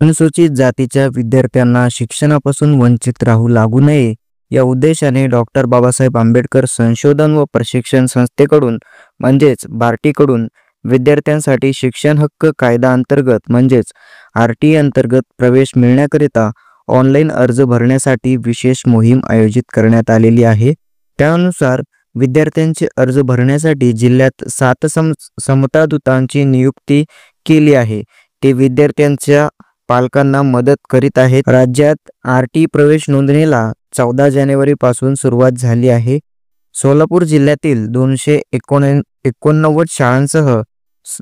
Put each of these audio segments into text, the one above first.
अनुसूचित जातीच्या विद्यार्थ्यांना शिक्षणापासून वंचित राहू लागू नये या उद्देशाने डॉक्टर बाबासाहेब आंबेडकर संशोधन व प्रशिक्षण संस्थेकडून बार्टीकडून विद्यार्थ्यांसाठी शिक्षण हक्क कायदा अंतर्गत आरटीई अंतर्गत प्रवेश मिळण्याकरिता ऑनलाईन अर्ज भरण्यासाठी विशेष मोहीम आयोजित करण्यात आलेली आहे। त्यानुसार विद्यार्थ्यांचे अर्ज भरण्यासाठी जिल्ह्यात 7 समतादूतांची नियुक्ती केली आहे। ते विद्यार्थ्यांच्या पालकांना मदत करीत आहेत। राज्यात आरटी प्रवेश नोंदणीला 14 जानेवारी पासून सुरुवात झाली आहे। सोलापूर जिल्ह्यातील 289 शाळांसह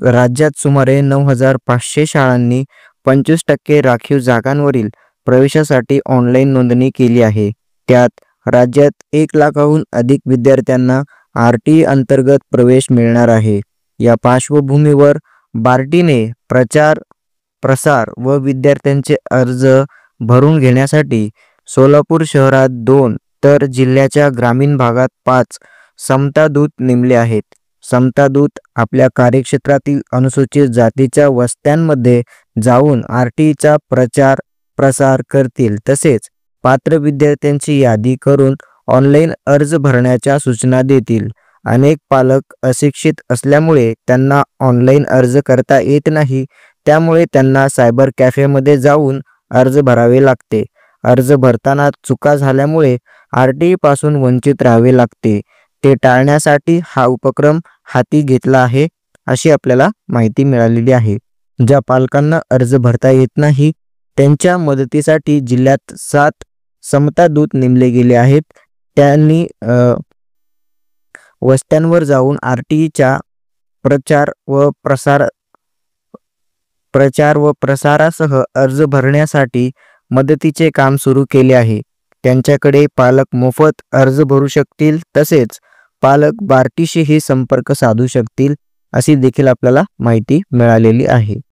राज्यात सुमारे 9500 शाळांनी 25% राखीव जागांवरील प्रवेशासाठी ऑनलाईन नोंदणी केली आहे। त्यात राज्यात 1 लाखाहून अधिक विद्यार्थ्यांना आरटी अंतर्गत प्रवेश मिळणार आहे। या पार्श्वभूमीवर बार्टीने प्रचार प्रसार व विद्यार्थ्यांचे अर्ज भरून घेण्यासाठी सोलापूर शहरात 2 तर जिल्ह्याच्या ग्रामीण भागात 5 समता दूत नेमले आहेत। समता दूत आपल्या कार्यक्षेत्रातील अनुसूचित जातीच्या वस्त्यांमध्ये जाऊन आरटीईचा प्रचार प्रसार करतील, तसेच पात्र विद्यार्थ्यांची यादी करून ऑनलाईन अर्ज भरण्याच्या सूचना देतील। अनेक पालक अशिक्षित असल्यामुळे त्यांना ऑनलाईन अर्ज करता येत नाही, त्यामुळे त्यांना सायबर कॅफेमध्ये जाऊन अर्ज भरावे लागते। अर्ज भरताना चुका झाल्यामुळे आरटीई पासून वंचित राहावे लागते। ते टाळण्यासाठी हा उपक्रम हाती घेतला आहे, अशी आपल्याला माहिती मिळालेली आहे। ज्या पालकांना अर्ज भरता येत नाही त्यांच्या मदतीसाठी जिल्ह्यात 7 समता दूत नेमले गेले आहेत। त्यांनी वस्त्यांवर जाऊन आरटीईच्या प्रचार व प्रसारासह अर्ज भरण्यासाठी मदतीचे काम सुरू केले आहे। त्यांच्याकडे पालक मोफत अर्ज भरू शकतील, तसेच पालक बार्टीशीही संपर्क साधू शकतील, अशी देखील आपल्याला माहिती मिळालेली आहे।